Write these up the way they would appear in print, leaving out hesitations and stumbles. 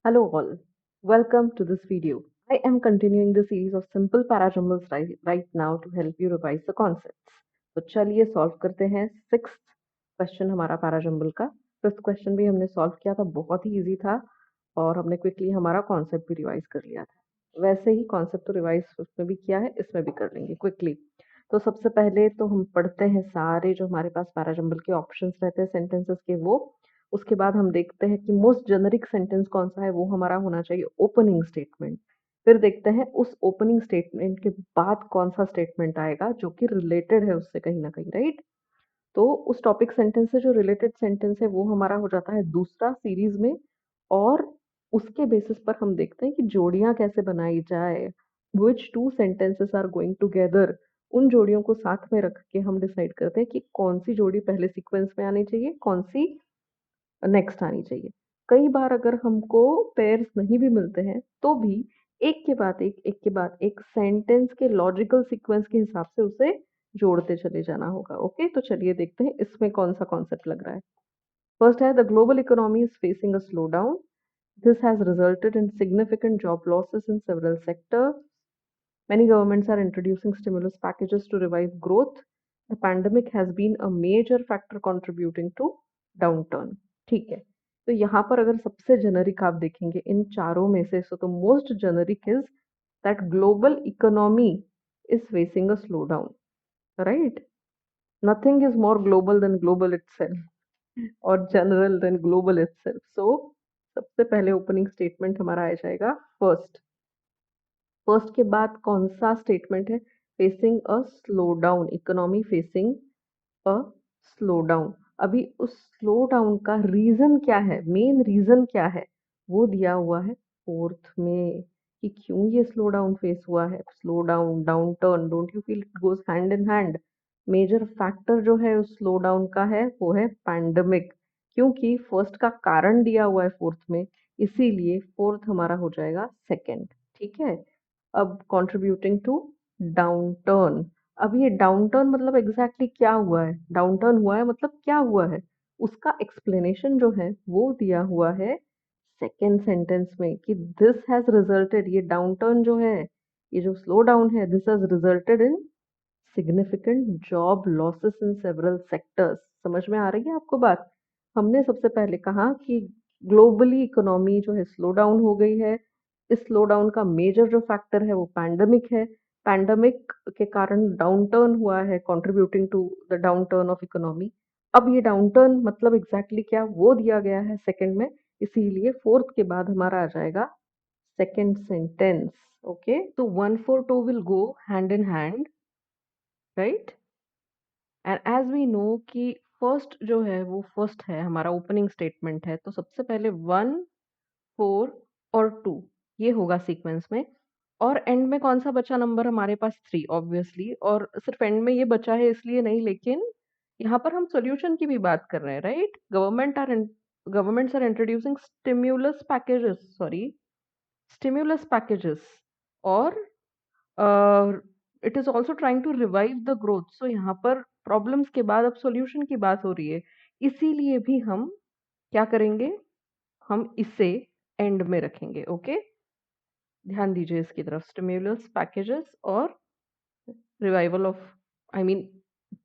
Hello all, welcome to this video. I am continuing the series of simple parajumbles right now to help you revise the concepts. तो चलिए solve करते हैं sixth question हमारा parajumble का। Fifth question भी हमने solve किया था, बहुत ही इजी था और हमने क्विकली हमारा कॉन्सेप्ट भी रिवाइज कर लिया था। वैसे ही कॉन्सेप्ट तो रिवाइज उसमें भी किया है, इसमें भी कर लेंगे क्विकली। तो सबसे पहले तो हम पढ़ते हैं सारे जो हमारे पास पैराजम्बल के ऑप्शंस रहते हैं सेंटेंसेस के वो। उसके बाद हम देखते हैं कि मोस्ट जेनरिक सेंटेंस कौन सा है, वो हमारा होना चाहिए ओपनिंग स्टेटमेंट। फिर देखते हैं उस ओपनिंग स्टेटमेंट के बाद कौन सा स्टेटमेंट आएगा जो कि रिलेटेड है उससे कहीं ना कहीं, राइट। तो उस टॉपिक सेंटेंस से जो रिलेटेड सेंटेंस है वो हमारा हो जाता है दूसरा सीरीज में। और उसके बेसिस पर हम देखते हैं कि जोड़ियां कैसे बनाई जाए, which two sentences are going together. उन जोड़ियों को साथ में रख के हम डिसाइड करते हैं कि कौन सी जोड़ी पहले सीक्वेंस में आनी चाहिए, कौन सी नेक्स्ट आनी चाहिए। कई बार अगर हमको पेयर्स नहीं भी मिलते हैं तो भी एक के बाद एक के बाद एक सेंटेंस के लॉजिकल सीक्वेंस के हिसाब से उसे जोड़ते चले जाना होगा। ओके, तो चलिए देखते हैं इसमें कौन सा कॉन्सेप्ट लग रहा है। फर्स्ट है the global economy is facing a slow down. This has resulted in significant job losses in several sectors. Many governments are introducing stimulus packages to revive growth. The pandemic has been a major factor contributing to downturn. ठीक है, तो यहाँ पर अगर सबसे generic आप देखेंगे इन चारों में से, so the most generic is that global economy is facing a slowdown, right? Nothing is more global than global itself or general than global itself. So सबसे पहले ओपनिंग स्टेटमेंट हमारा आ जाएगा फर्स्ट। फर्स्ट के बाद कौन सा स्टेटमेंट है? Facing a slow down, economy facing a slow down. अभी उस स्लो डाउन का रीजन क्या है, मेन रीजन क्या है, वो दिया हुआ है फोर्थ में कि क्यों ये स्लो डाउन फेस हुआ है। Slow down, down turn, don't you feel it goes hand in hand. Major factor जो है उस स्लो डाउन का है वो है पैंडमिक, क्योंकि फर्स्ट का कारण दिया हुआ है फोर्थ में, इसीलिए फोर्थ हमारा हो जाएगा सेकंड। ठीक है, अब कंट्रीब्यूटिंग टू डाउन टर्न। अब ये डाउन टर्न मतलब एग्जैक्टली क्या हुआ है, डाउन टर्न हुआ है मतलब क्या हुआ है, उसका एक्सप्लेनेशन जो है वो दिया हुआ है सेकेंड सेंटेंस में कि दिस हैज रिजल्टेड, ये डाउन टर्न जो है, ये जो स्लो डाउन है, this has resulted in significant job losses in several sectors. समझ में आ रही है आपको बात? हमने सबसे पहले कहा कि ग्लोबली इकोनॉमी जो है स्लो डाउन हो गई है। इस स्लो डाउन का मेजर जो फैक्टर है वो पैंडमिक है। पैंडमिक के कारण डाउन टर्न हुआ है, contributing to the down turn of economy. अब ये डाउन टर्न मतलब एग्जैक्टली क्या, वो दिया गया है सेकंड में, इसीलिए फोर्थ के बाद हमारा आ जाएगा सेकंड सेंटेंस। ओके, तो 1 4 2 will go hand in hand, right. And as we know कि फर्स्ट जो है वो फर्स्ट है, हमारा ओपनिंग स्टेटमेंट है, तो सबसे पहले 1 4 और 2 ये होगा सीक्वेंस में। और एंड में कौन सा बचा नंबर हमारे पास? 3 ऑब्वियसली। और सिर्फ एंड में ये बचा है इसलिए नहीं, लेकिन यहाँ पर हम सॉल्यूशन की भी बात कर रहे हैं, right. Governments are introducing stimulus packages और it is also trying to revive the growth. So यहाँ पर प्रॉब्लम्स के बाद अब सॉल्यूशन की बात हो रही है, इसीलिए भी हम क्या करेंगे, हम इसे एंड में रखेंगे। ओके, ध्यान दीजिए इसकी तरफ, स्टिम्युलस पैकेजेस और revival of, I mean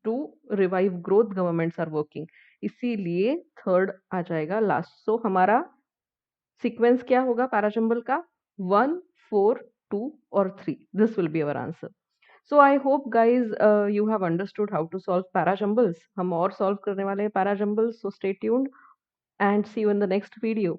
to revive growth governments are working, इसीलिए थर्ड आ जाएगा लास्ट। सो हमारा सीक्वेंस क्या होगा पैराजम्बल का? 1 4 2 और 3, this will be our answer. So I hope guys you have understood how to solve parajumbles. हम और solve करने वाले हैं parajumbles, so stay tuned and see you in the next video.